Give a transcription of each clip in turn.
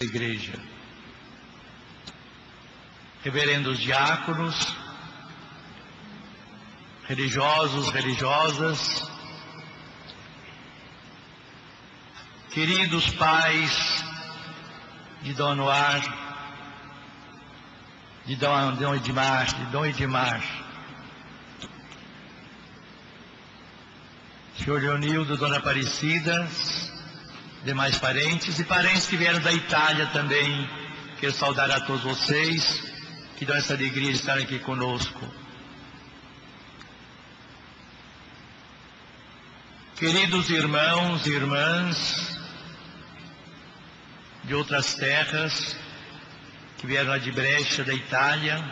igreja, reverendos diáconos, religiosos, religiosas, queridos pais de Dom Anuar, de Dom Edmar, Senhor Leonildo, Dona Aparecida, demais parentes e parentes que vieram da Itália também, quero saudar a todos vocês que dão essa alegria de estar aqui conosco. Queridos irmãos e irmãs de outras terras que vieram lá de Brescia, da Itália,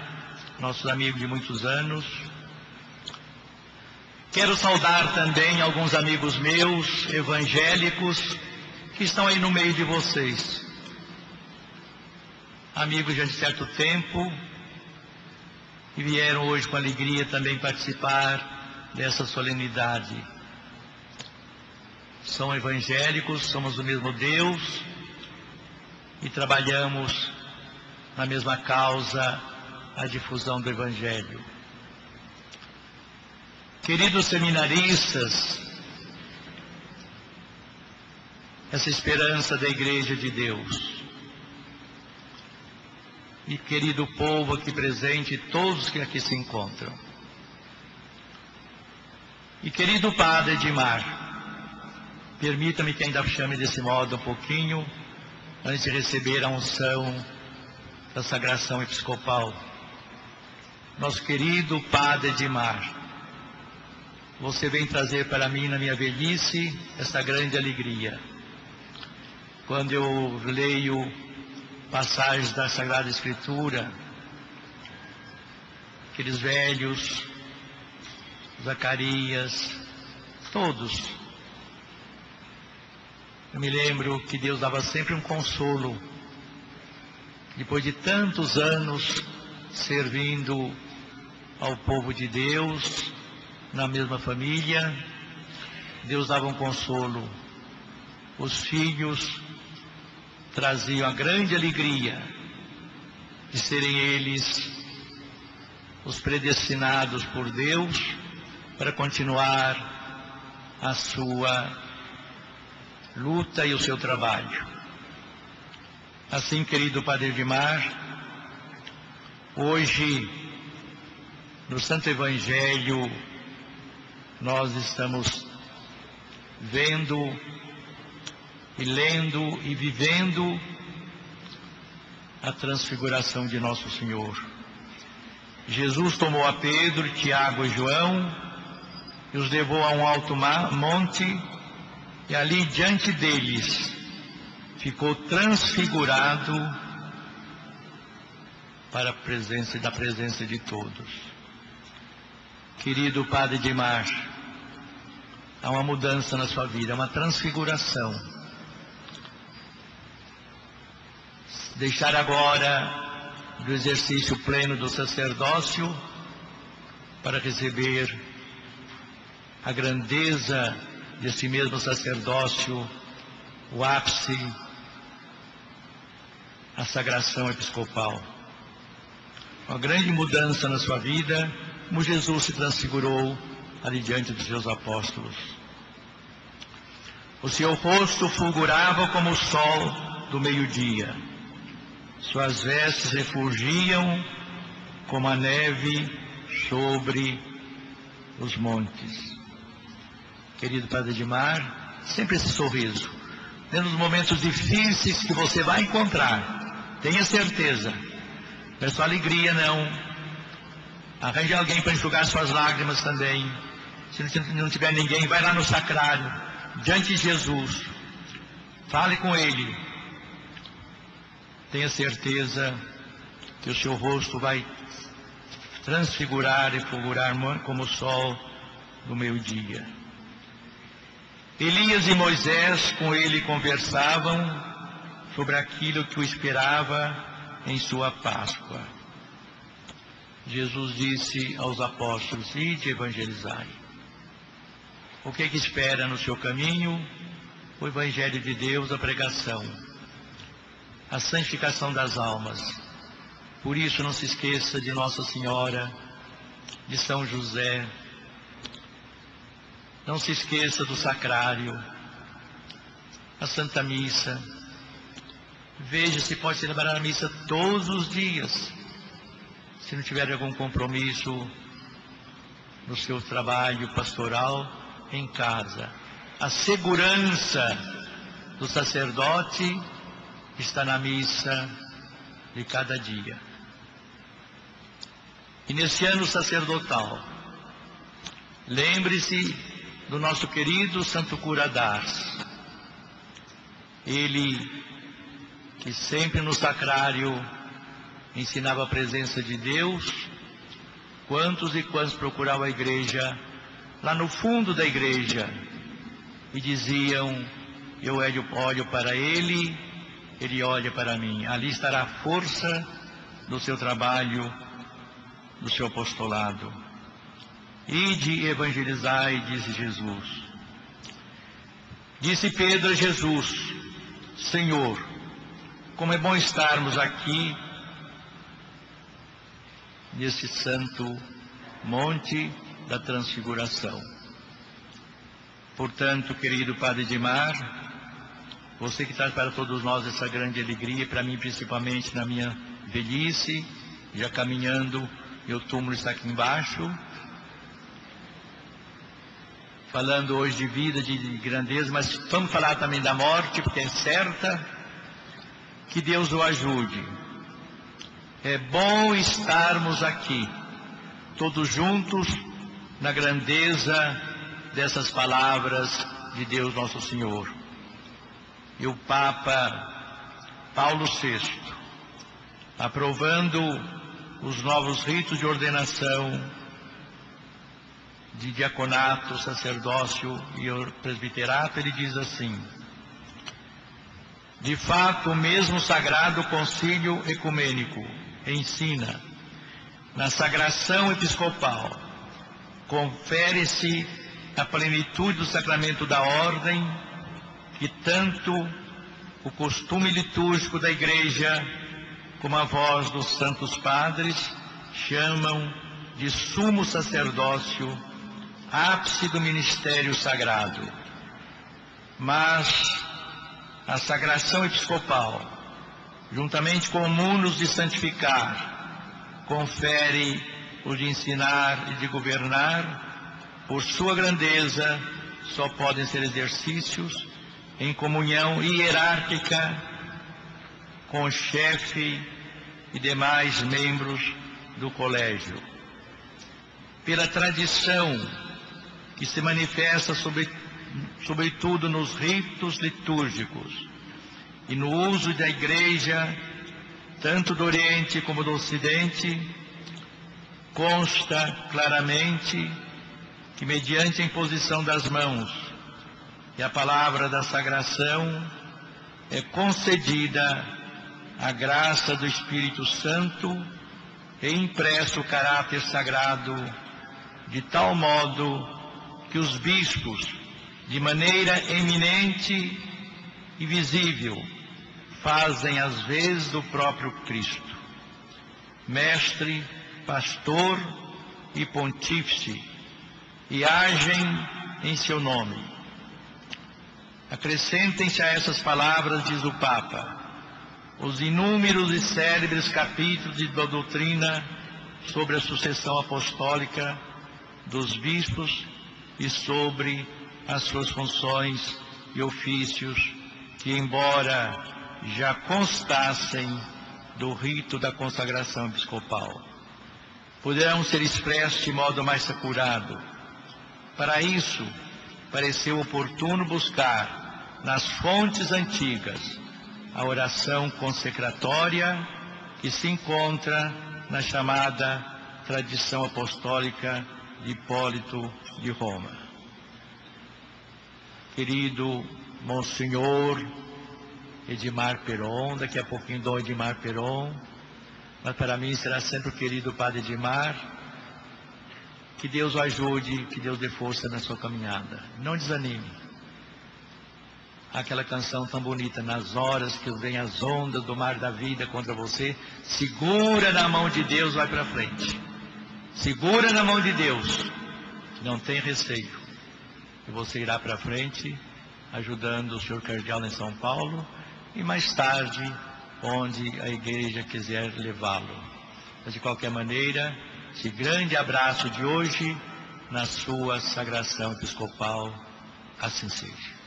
nossos amigos de muitos anos. Quero saudar também alguns amigos meus, evangélicos, que estão aí no meio de vocês. Amigos de certo tempo, que vieram hoje com alegria também participar dessa solenidade. São evangélicos, somos do mesmo Deus e trabalhamos na mesma causa, a difusão do Evangelho. Queridos seminaristas, essa esperança da Igreja de Deus, e querido povo aqui presente, todos que aqui se encontram, e querido Padre Edmar, permita-me que ainda chame desse modo um pouquinho, antes de receber a unção da sagração episcopal. Nosso querido Padre Edmar, você vem trazer para mim, na minha velhice, essa grande alegria. Quando eu leio passagens da Sagrada Escritura, aqueles velhos, Zacarias, todos, eu me lembro que Deus dava sempre um consolo. Depois de tantos anos servindo ao povo de Deus, na mesma família, Deus dava um consolo. Os filhos traziam a grande alegria de serem eles os predestinados por Deus para continuar a sua luta e o seu trabalho. Assim, querido Padre Edmar, hoje, no Santo Evangelho, nós estamos vendo e lendo e vivendo a transfiguração de Nosso Senhor. Jesus tomou a Pedro, Tiago e João e os levou a um alto monte, e ali diante deles ficou transfigurado para a presença de todos. Querido Padre Edmar, há uma mudança na sua vida, uma transfiguração. Deixar agora do exercício pleno do sacerdócio para receber a grandeza desse mesmo sacerdócio, o ápice, a sagração episcopal. Uma grande mudança na sua vida, como Jesus se transfigurou ali diante dos seus apóstolos. O seu rosto fulgurava como o sol do meio-dia. Suas vestes refulgiam como a neve sobre os montes. Querido Padre Edmar, sempre esse sorriso. Nos momentos difíceis que você vai encontrar, tenha certeza, não é só alegria não. Arranje alguém para enxugar suas lágrimas também. Se não tiver ninguém, vai lá no sacrário, diante de Jesus, fale com Ele. Tenha certeza que o seu rosto vai transfigurar e fulgurar como o sol do meio-dia. Elias e Moisés com ele conversavam sobre aquilo que o esperava em sua Páscoa. Jesus disse aos apóstolos: ide evangelizai. O que espera no seu caminho? O Evangelho de Deus, a pregação. a santificação das almas. Por isso, não se esqueça de Nossa Senhora, de São José. Não se esqueça do Sacrário, a Santa Missa. Veja se pode celebrar a missa todos os dias. Se não tiver algum compromisso no seu trabalho pastoral, em casa. A segurança do sacerdote está na missa de cada dia. E nesse ano sacerdotal, lembre-se do nosso querido Santo Cura d'Ars. Ele que sempre no sacrário ensinava a presença de Deus. Quantos e quantos procuravam a igreja, lá no fundo da igreja, e diziam: eu olho para ele, ele olha para mim. Ali estará a força do seu trabalho, do seu apostolado. Ide evangelizai, disse Jesus. Disse Pedro a Jesus: Senhor, como é bom estarmos aqui nesse santo monte da transfiguração. Portanto, querido Padre Edmar, você que traz para todos nós essa grande alegria, para mim principalmente na minha velhice, já caminhando, meu túmulo está aqui embaixo, falando hoje de vida, de grandeza, mas vamos falar também da morte, porque é certa. Que Deus o ajude. É bom estarmos aqui, todos juntos, na grandeza dessas palavras de Deus Nosso Senhor. E o Papa Paulo VI, aprovando os novos ritos de ordenação, de diaconato, sacerdócio e presbiterato, ele diz assim: de fato, o mesmo Sagrado Concílio Ecumênico ensina, na sagração episcopal, confere-se a plenitude do sacramento da ordem, que tanto o costume litúrgico da Igreja, como a voz dos santos padres, chamam de sumo sacerdócio, ápice do ministério sagrado. Mas a sagração episcopal, juntamente com o munus de santificar, confere o de ensinar e de governar. Por sua grandeza, só podem ser exercícios em comunhão hierárquica com o chefe e demais membros do colégio. Pela tradição que se manifesta sobretudo nos ritos litúrgicos e no uso da Igreja, tanto do Oriente como do Ocidente, consta claramente que, mediante a imposição das mãos e a palavra da sagração, é concedida a graça do Espírito Santo e impresso o caráter sagrado, de tal modo que os bispos, de maneira eminente e visível, fazem as vezes do próprio Cristo, mestre, pastor e pontífice, e agem em seu nome. Acrescentem-se a essas palavras, diz o Papa, os inúmeros e célebres capítulos da doutrina sobre a sucessão apostólica dos bispos e sobre as suas funções e ofícios, que, embora já constassem do rito da consagração episcopal, poderão ser expressos de modo mais acurado. Para isso, pareceu oportuno buscar nas fontes antigas a oração consecratória que se encontra na chamada tradição apostólica de Hipólito de Roma. Querido Monsenhor Edmar Peron, daqui a pouquinho dou Edmar Peron, mas para mim será sempre o querido Padre Edmar. Que Deus o ajude, que Deus dê força na sua caminhada. Não desanime. aquela canção tão bonita: nas horas que vem as ondas do mar da vida contra você, segura na mão de Deus, vai para frente. Segura na mão de Deus, não tem receio, e você irá para frente, ajudando o senhor cardeal em São Paulo, e mais tarde, onde a igreja quiser levá-lo. Mas de qualquer maneira, esse grande abraço de hoje, na sua sagração episcopal, assim seja.